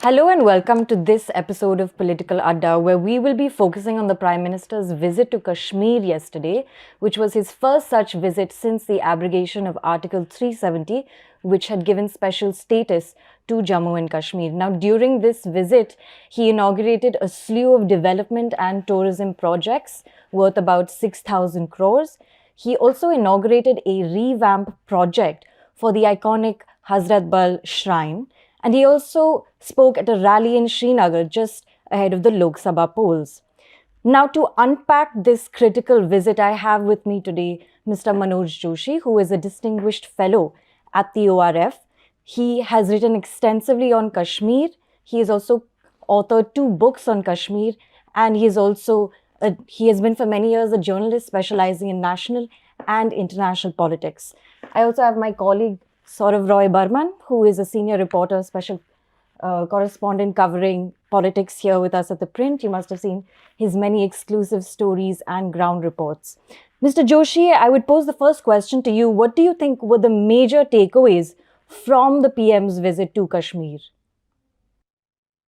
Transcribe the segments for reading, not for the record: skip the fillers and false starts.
Hello and welcome to this episode of Political Adda, where we will be focusing on the Prime Minister's visit to Kashmir yesterday, which was his first such visit since the abrogation of Article 370, which had given special status to Jammu and Kashmir. Now, during this visit, he inaugurated a slew of development and tourism projects worth about 6,000 crores. He also inaugurated a revamp project for the iconic Hazrat Bal Shrine. And he also spoke at a rally in Srinagar just ahead of the Lok Sabha polls. Now, to unpack this critical visit, I have with me today Mr. Manoj Joshi, who is a distinguished fellow at the ORF. He has written extensively on Kashmir. He has also authored 2 books on Kashmir, and he has been for many years a journalist specializing in national and international politics. I also have my colleague Sourav Barman, who is a senior reporter, special correspondent covering politics here with us at ThePrint. You must have seen his many exclusive stories and ground reports. Mr. Joshi, I would pose the first question to you. What do you think were the major takeaways from the PM's visit to Kashmir?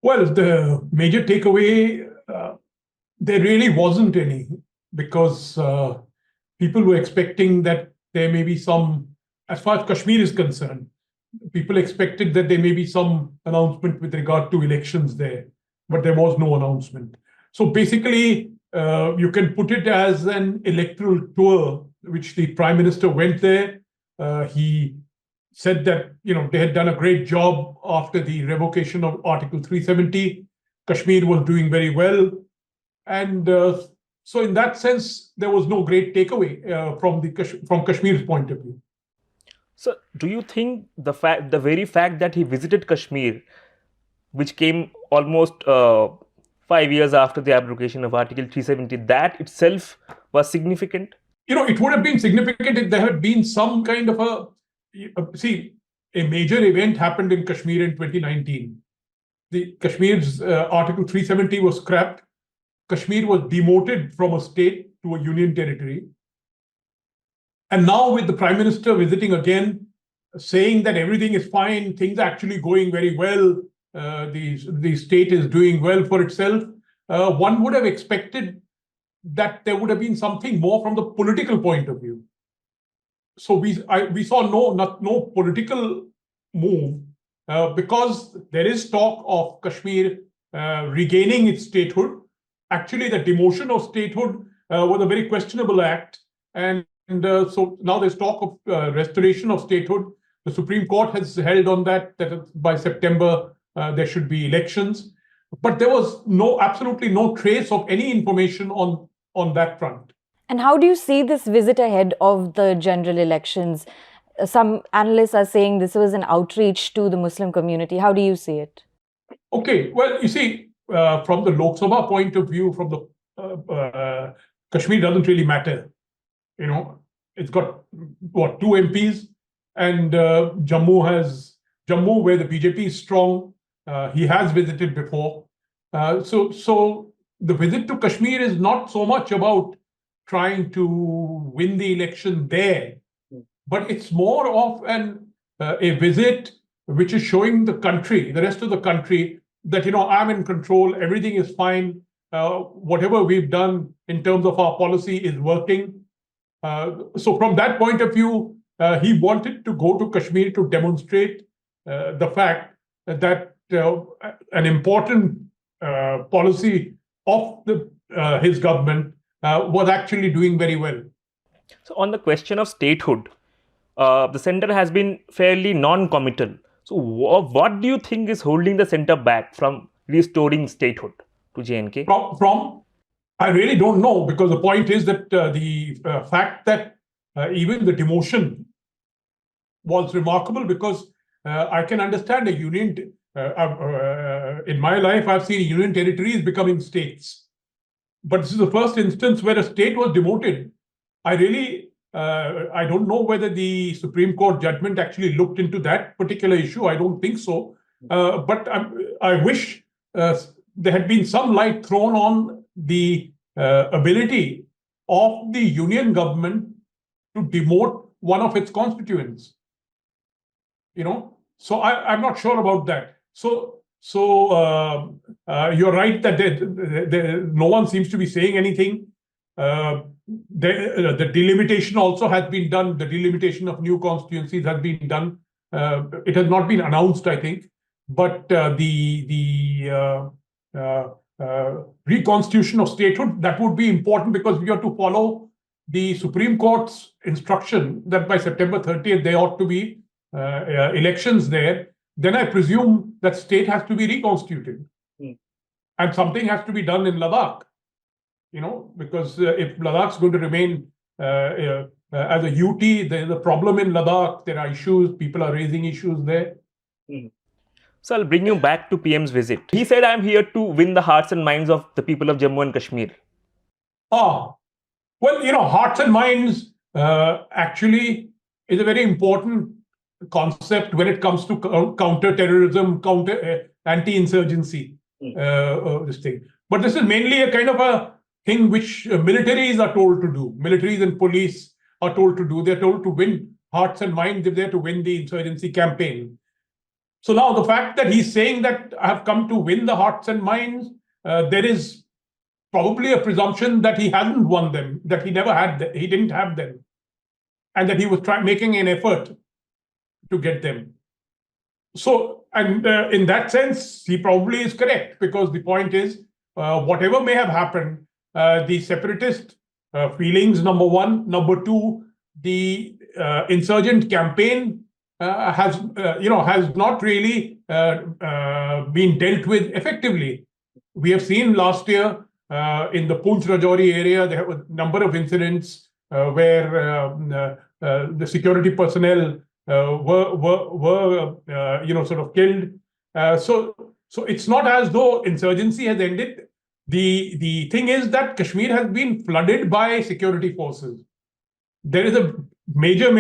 Well, the major takeaway, there really wasn't any, because people were expecting that there may be some, as far as Kashmir is concerned, people expected that there may be some announcement with regard to elections there, but there was no announcement. So basically, you can put it as an electoral tour, which the Prime Minister went there. He said that they had done a great job after the revocation of Article 370. Kashmir was doing very well. And so in that sense, there was no great takeaway from Kashmir's point of view. So, do you think the very fact that he visited Kashmir, which came almost 5 years after the abrogation of Article 370, that itself was significant? It would have been significant if there had been some kind of a major event happened in Kashmir in 2019. The Kashmir's Article 370 was scrapped. Kashmir was demoted from a state to a union territory. And now with the Prime Minister visiting again, saying that everything is fine, things are actually going very well, the state is doing well for itself, one would have expected that there would have been something more from the political point of view. So we saw no political move, because there is talk of Kashmir regaining its statehood. Actually, the demotion of statehood was a very questionable act. And so now there's talk of restoration of statehood. The Supreme Court has held on that by September there should be elections. But there was absolutely no trace of any information on that front. And how do you see this visit ahead of the general elections? Some analysts are saying this was an outreach to the Muslim community. How do you see it? Okay, well, you see, from the Lok Sabha point of view, from the Kashmir doesn't really matter. It's got 2 MPs, and Jammu, where the BJP is strong. He has visited before. So the visit to Kashmir is not so much about trying to win the election there, but it's more of a visit which is showing the rest of the country, that I'm in control, everything is fine, whatever we've done in terms of our policy is working. So from that point of view, he wanted to go to Kashmir to demonstrate the fact that an important policy of his government was actually doing very well. So on the question of statehood, the centre has been fairly non-committal. So what do you think is holding the centre back from restoring statehood to J&K? I really don't know, because the point is that the fact that even the demotion was remarkable, because I can understand a union. In my life, I've seen union territories becoming states. But this is the first instance where a state was demoted. I don't know whether the Supreme Court judgment actually looked into that particular issue. I don't think so. But I wish there had been some light thrown on the ability of the union government to demote one of its constituents. So I'm not sure about that. So So you're right that no one seems to be saying anything. The delimitation also has been done. The delimitation of new constituencies has been done. It has not been announced, I think, but the reconstitution of statehood, that would be important because we have to follow the Supreme Court's instruction that by September 30th there ought to be elections there. Then I presume that state has to be reconstituted, and something has to be done in Ladakh. Because if Ladakh's going to remain as a UT, there's a problem in Ladakh. There are issues. People are raising issues there. So I'll bring you back to PM's visit. He said, "I'm here to win the hearts and minds of the people of Jammu and Kashmir." Well, hearts and minds actually is a very important concept when it comes to counter-terrorism, anti-insurgency, this thing. But this is mainly a kind of a thing which militaries are told to do. Militaries and police are told to do. They're told to win hearts and minds if they're to win the insurgency campaign. So now the fact that he's saying that I have come to win the hearts and minds, there is probably a presumption that he hasn't won them, that he never had them, he didn't have them, and that he was making an effort to get them. So, and in that sense, he probably is correct, because the point is, whatever may have happened, the separatist feelings, number one. Number two, the insurgent campaign has not really been dealt with effectively. We have seen last year in the Poonch Rajouri area, there were a number of incidents where the security personnel were sort of killed. So it's not as though insurgency has ended. The thing is that Kashmir has been flooded by security forces. There is a major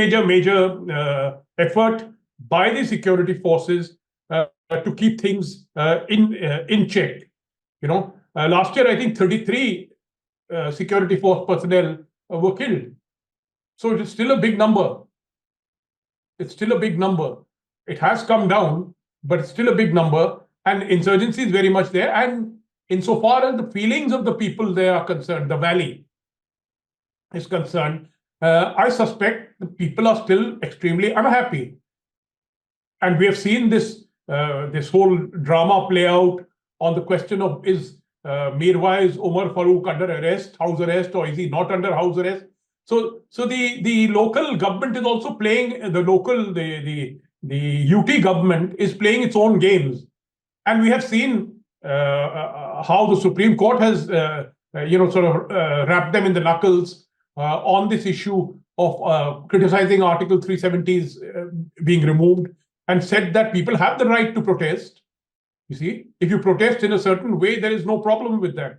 effort by the security forces to keep things in check. Last year I think 33 security force personnel were killed. So it is still a big number. It's still a big number. It has come down, but it's still a big number. And insurgency is very much there. And insofar as the feelings of the people there are concerned, the valley is concerned, I suspect the people are still extremely unhappy. And we have seen this whole drama play out on the question of, is Mirwais Umar Farooq under arrest, house arrest, or is he not under house arrest? So the local government is also playing, the UT government is playing its own games. And we have seen how the Supreme Court has wrapped them in the knuckles on this issue of criticizing Article 370's being removed, and said that people have the right to protest. You see, if you protest in a certain way, there is no problem with that.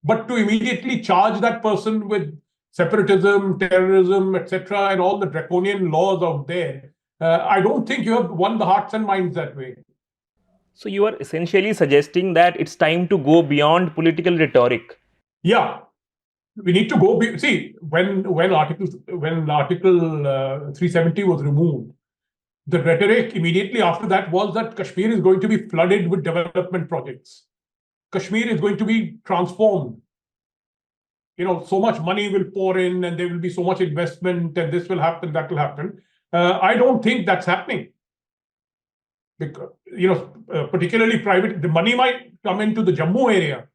But to immediately charge that person with separatism, terrorism, etc., and all the draconian laws out there, I don't think you have won the hearts and minds that way. So you are essentially suggesting that it's time to go beyond political rhetoric. Yeah, we need to go. See, when Article 370 was removed, the rhetoric immediately after that was that Kashmir is going to be flooded with development projects. Kashmir is going to be transformed. So much money will pour in, and there will be so much investment, and this will happen, that will happen. I don't think that's happening. Because, particularly private, the money might come into the Jammu area,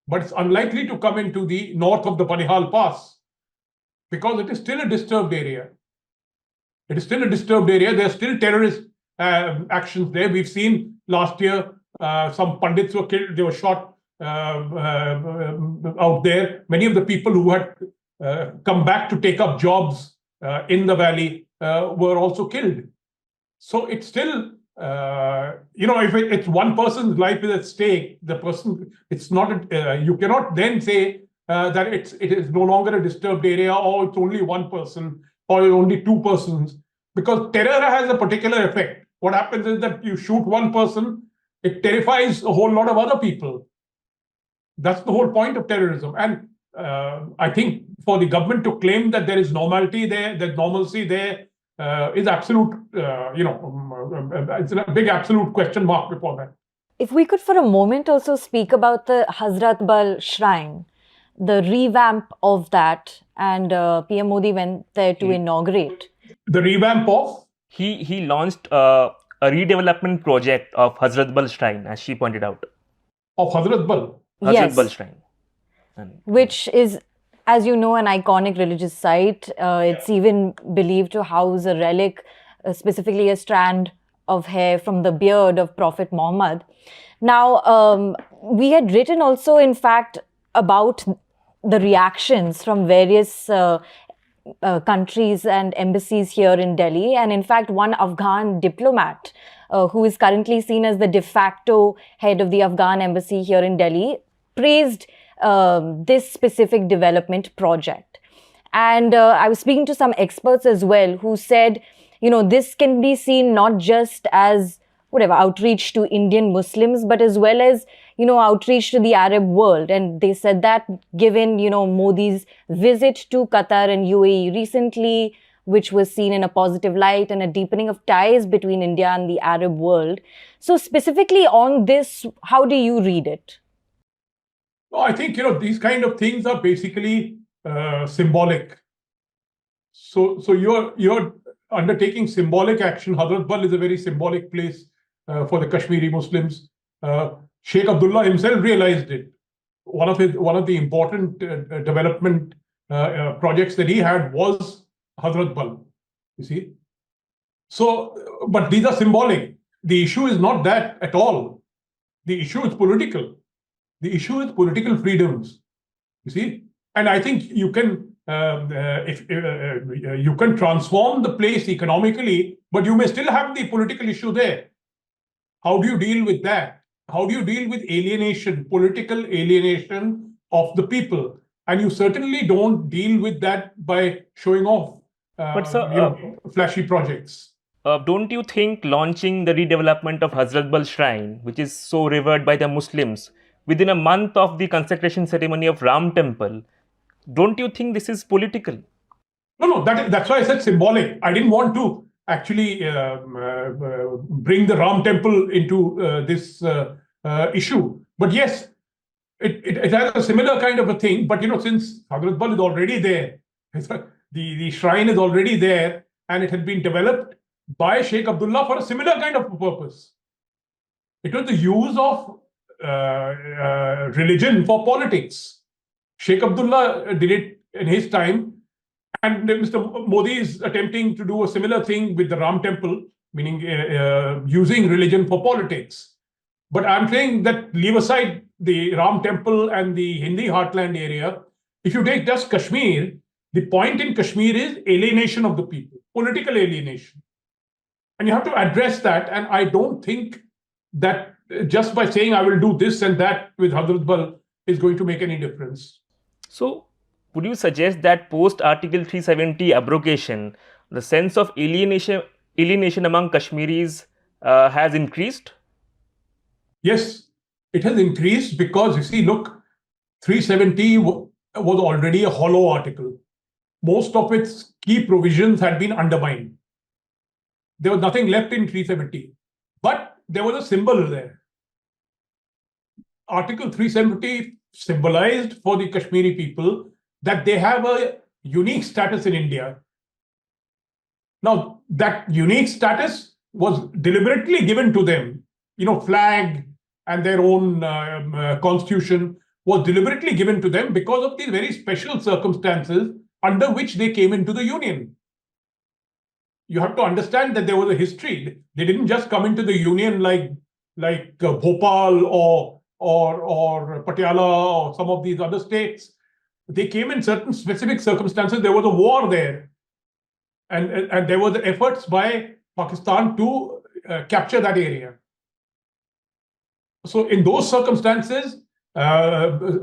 but it's unlikely to come into the north of the Panihal Pass, because it is still a disturbed area. It is still a disturbed area. There are still terrorist actions there. We've seen last year some Pandits were killed. They were shot out there. Many of the people who had come back to take up jobs in the valley were also killed. So it's still, if it's one person's life is at stake, it's not. You cannot then say that it is no longer a disturbed area, or it's only one person, or only two persons, because terror has a particular effect. What happens is that you shoot one person, it terrifies a whole lot of other people. That's the whole point of terrorism. And I think for the government to claim that there is normality there, that normalcy there, is absolute, it's a big absolute question mark before that. If we could for a moment also speak about the Hazrat Bal Shrine, the revamp of that, and PM Modi went there to inaugurate. The revamp of? He launched a redevelopment project of Hazrat Bal Shrine, as she pointed out. Of Hazrat Bal? Hazrat Bal Shrine. Which is, as you know, an iconic religious site. It's even believed to house a relic, specifically a strand of hair from the beard of Prophet Muhammad. Now, we had written also, in fact, about the reactions from various countries and embassies here in Delhi. And in fact, one Afghan diplomat who is currently seen as the de facto head of the Afghan embassy here in Delhi praised this specific development project. And I was speaking to some experts as well who said, this can be seen not just as outreach to Indian Muslims, but as well as, outreach to the Arab world. And they said that given, Modi's visit to Qatar and UAE recently, which was seen in a positive light, and a deepening of ties between India and the Arab world. So specifically on this, how do you read it? No, I think, these kind of things are basically symbolic. So you're undertaking symbolic action. Hazratbal is a very symbolic place for the Kashmiri Muslims. Sheikh Abdullah himself realized it. One of the important development projects that he had was Hazratbal. You see, so but these are symbolic. The issue is not that at all. The issue is political. The issue is political freedoms. You see, and I think you can you can transform the place economically, but you may still have the political issue there. How do you deal with that? How do you deal with alienation, political alienation of the people? And you certainly don't deal with that by showing off flashy projects. Don't you think launching the redevelopment of Hazrat Bal Shrine, which is so revered by the Muslims, within a month of the consecration ceremony of Ram Temple, don't you think this is political? No, that's why I said symbolic. I didn't want to actually bring the Ram Temple into this issue. But yes, it has a similar kind of a thing. But since Hazratbal is already there, the shrine is already there, and it had been developed by Sheikh Abdullah for a similar kind of purpose. It was the use of religion for politics. Sheikh Abdullah did it in his time, and Mr. Modi is attempting to do a similar thing with the Ram Temple, meaning using religion for politics. But I'm saying that leave aside the Ram Temple and the Hindi heartland area. If you take just Kashmir, the point in Kashmir is alienation of the people, political alienation. And you have to address that. And I don't think that just by saying I will do this and that with Hazratbal is going to make any difference. So, would you suggest that post Article 370 abrogation, the sense of alienation among Kashmiris has increased? Yes, it has increased because, you see, look, 370 was already a hollow article. Most of its key provisions had been undermined. There was nothing left in 370. But there was a symbol there. Article 370 symbolized for the Kashmiri people that they have a unique status in India. Now, that unique status was deliberately given to them. Flag and their own constitution was deliberately given to them because of these very special circumstances under which they came into the union. You have to understand that there was a history. They didn't just come into the union like Bhopal or Patiala or some of these other states. They came in certain specific circumstances. There was a war there. And there were the efforts by Pakistan to capture that area. So in those circumstances, the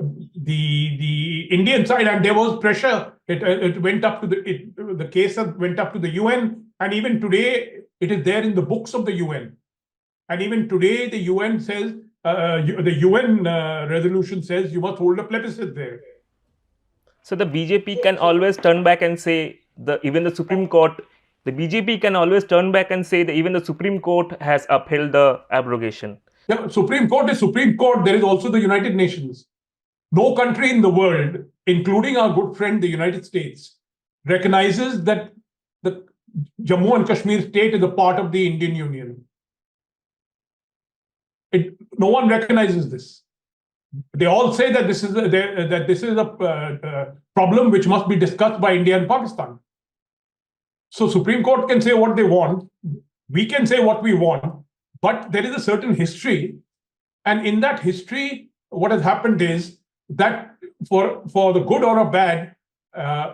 Indian side, and there was pressure. It went up to the case went up to the UN, and even today it is there in the books of the UN. And even today the UN says the UN resolution says you must hold a plebiscite there. So the BJP can always turn back and say even the Supreme Court. The BJP can always turn back and say that even the Supreme Court has upheld the abrogation. Yeah, Supreme Court is Supreme Court. There is also the United Nations. No country in the world, including our good friend, the United States, recognizes that the Jammu and Kashmir state is a part of the Indian Union. No one recognizes this. They all say that this is a problem which must be discussed by India and Pakistan. So Supreme Court can say what they want. We can say what we want. But there is a certain history. And in that history, what has happened is that for the good or a bad,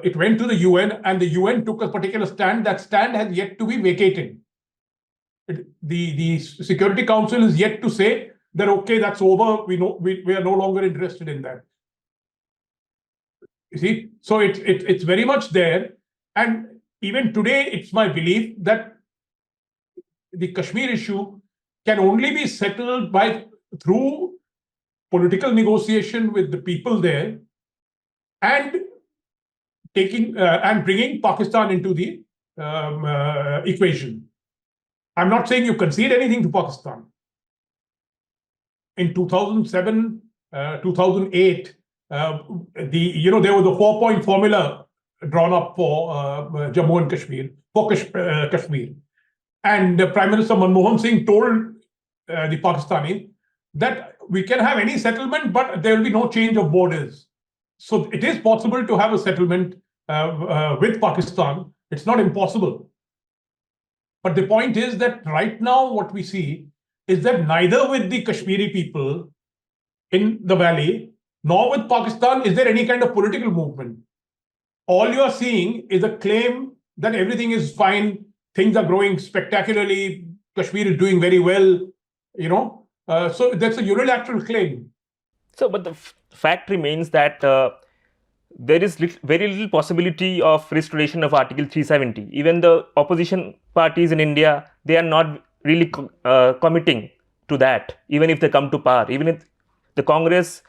it went to the UN, and the UN took a particular stand. That stand has yet to be vacated. The Security Council is yet to say that, okay, that's over. We are no longer interested in that. You see, so it's very much there. And even today, it's my belief that the Kashmir issue can only be settled through political negotiation with the people there, and bringing Pakistan into the equation. I'm not saying you concede anything to Pakistan. In 2007, 2008, there was a 4-point formula drawn up for Jammu and Kashmir, for Kashmir. And Prime Minister Manmohan Singh told the Pakistanis that we can have any settlement, but there will be no change of borders. So it is possible to have a settlement with Pakistan. It's not impossible. But the point is that right now what we see is that neither with the Kashmiri people in the valley nor with Pakistan is there any kind of political movement. All you are seeing is a claim that everything is fine, things are growing spectacularly, Kashmir is doing very well, so that's a unilateral claim. So, but the fact remains that there is very little possibility of restoration of Article 370. Even the opposition parties in India, they are not really committing to that, even if they come to power. Even if the Congress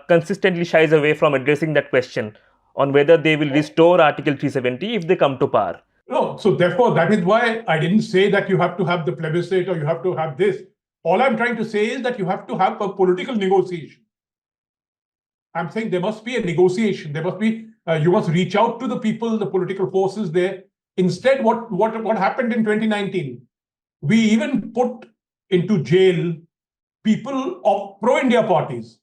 consistently shies away from addressing that question on whether they will restore Article 370 if they come to power. No, so therefore, that is why I didn't say that you have to have the plebiscite or you have to have this. All I'm trying to say is that you have to have a political negotiation. I'm saying there must be a negotiation. There must be, you must reach out to the people, the political forces there. Instead, what happened in 2019? We even put into jail people of pro-India parties.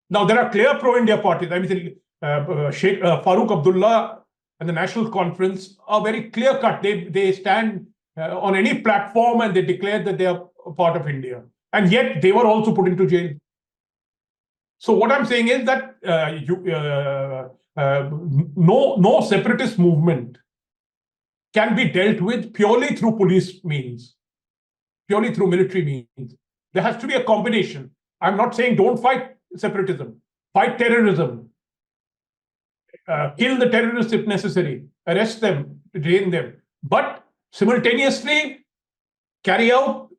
Now, there are clear pro-India parties. I mean, Sheikh Farooq Abdullah and the National Conference are very clear-cut. They stand on any platform and they declare that they are a part of India. And yet, they were also put into jail. So what I'm saying is that no separatist movement can be dealt with purely through police means, purely through military means. There has to be a combination. I'm not saying don't fight separatism, fight terrorism, kill the terrorists if necessary, arrest them, detain them, but simultaneously carry out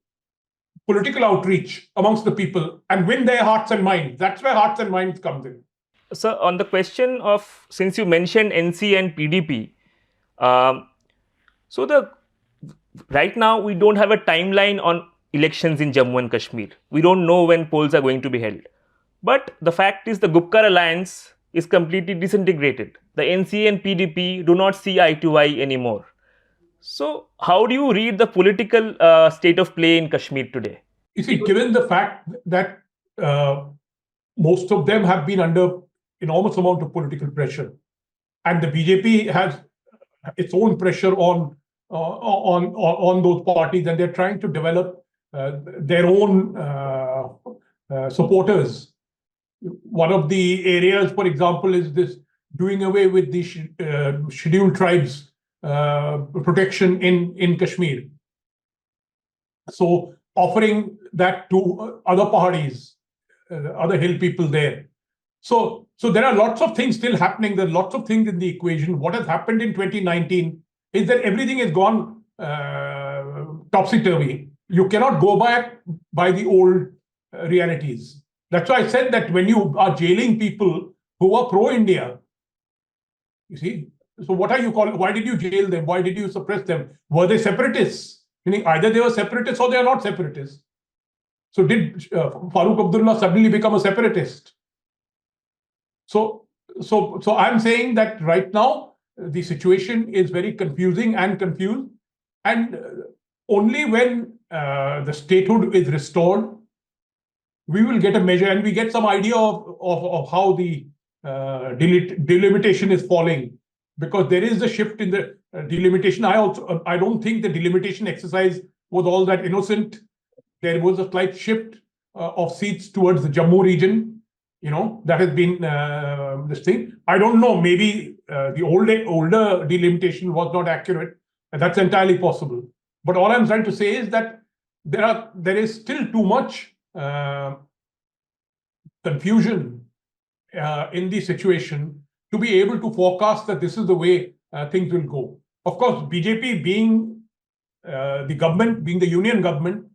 political outreach amongst the people and win their hearts and minds. That's where hearts and minds comes in. So on the question of, since you mentioned NC and PDP, right now we don't have a timeline on elections in Jammu and Kashmir. We don't know when polls are going to be held. But the fact is the Gupkar alliance is completely disintegrated. The NC and PDP do not see eye to eye anymore. So how do you read the political state of play in Kashmir today? You see, given the fact that most of them have been under enormous amount of political pressure, and the BJP has its own pressure on those parties, and they're trying to develop their own supporters. One of the areas, for example, is this doing away with the scheduled tribes protection in Kashmir. So offering that to other parties, other hill people there. So there are lots of things still happening. There are lots of things in the equation. What has happened in 2019 is that everything has gone topsy-turvy. You cannot go back by the old realities. That's why I said that when you are jailing people who are pro-India, you see, so what are you calling? Why did you jail them? Why did you suppress them? Were they separatists? Meaning either they were separatists or they are not separatists. So did Farooq Abdullah suddenly become a separatist? So I'm saying that right now the situation is very confusing and confused, and only when the statehood is restored, we will get a measure and we get some idea of how the delimitation is falling, because there is a shift in the delimitation. I don't think the delimitation exercise was all that innocent. There was a slight shift of seats towards the Jammu region. That has been this thing. I don't know. Maybe the older delimitation was not accurate, and that's entirely possible. But all I'm trying to say is that there is still too much confusion in the situation to be able to forecast that this is the way things will go. Of course, BJP being the government, being the union government,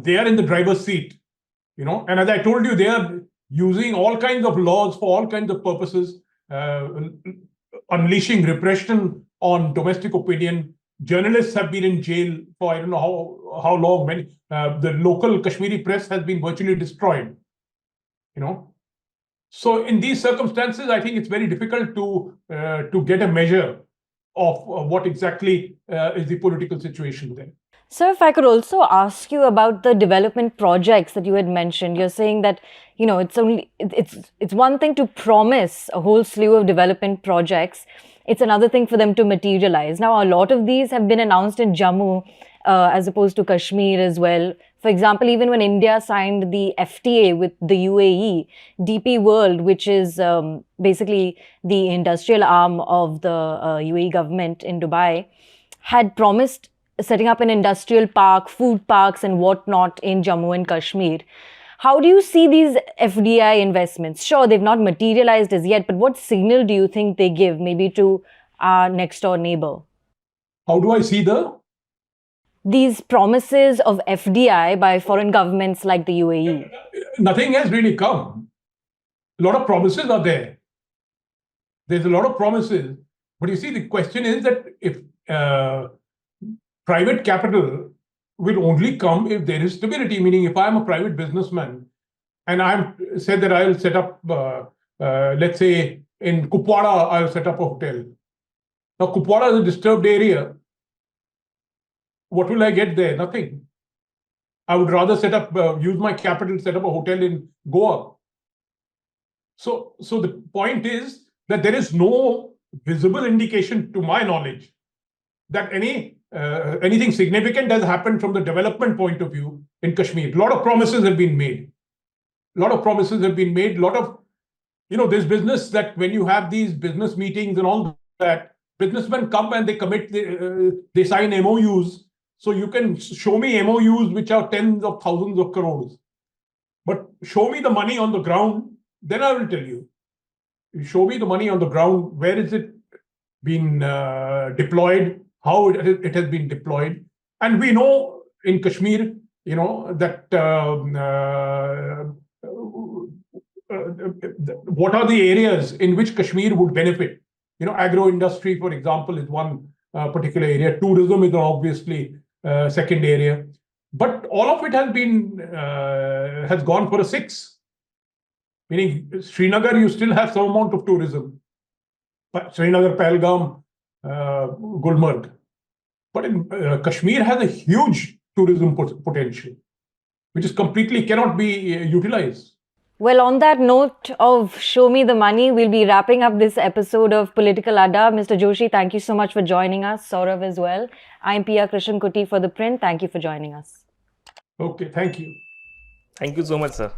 they are in the driver's seat, and as I told you, they are using all kinds of laws for all kinds of purposes, unleashing repression on domestic opinion. Journalists have been in jail for I don't know how long. The local Kashmiri press has been virtually destroyed. So in these circumstances, I think it's very difficult to get a measure of what exactly is the political situation there. So if I could also ask you about the development projects that you had mentioned. You're saying that, it's one thing to promise a whole slew of development projects. It's another thing for them to materialize. Now, a lot of these have been announced in Jammu as opposed to Kashmir as well. For example, even when India signed the FTA with the UAE, DP World, which is basically the industrial arm of the UAE government in Dubai, had promised setting up an industrial park, food parks and whatnot in Jammu and Kashmir. How do you see these FDI investments? Sure, they've not materialized as yet, but what signal do you think they give maybe to our next door neighbor? How do I see these promises of FDI by foreign governments like the UAE? Nothing has really come. A lot of promises are there. There's a lot of promises. But you see, the question is that if private capital will only come if there is stability, meaning if I'm a private businessman and I've said that I'll set up, let's say in Kupwara, I'll set up a hotel. Now, Kupwara is a disturbed area. What will I get there? Nothing. I would rather use my capital, set up a hotel in Goa. So the point is that there is no visible indication, to my knowledge, that anything significant has happened from the development point of view in Kashmir. A lot of promises have been made. A lot of this business that when you have these business meetings and all that, businessmen come and they commit, they sign MOUs. So you can show me MOUs which are tens of thousands of crores. But show me the money on the ground, then I will tell you. You show me the money on the ground, where is it been deployed, how it has been deployed. And we know in Kashmir, that what are the areas in which Kashmir would benefit. Agro industry, for example, is one particular area. Tourism is obviously second area. But all of it has gone for a 6. Meaning, Srinagar, you still have some amount of tourism. Srinagar, Pahalgam, Gulmarg. But in Kashmir has a huge tourism potential, which is completely cannot be utilized. Well, on that note of show me the money, we'll be wrapping up this episode of Political Adda. Mr. Joshi, thank you so much for joining us. Sourav as well. I'm Pia Krishnankutty for ThePrint. Thank you for joining us. Okay, thank you. Thank you so much, sir.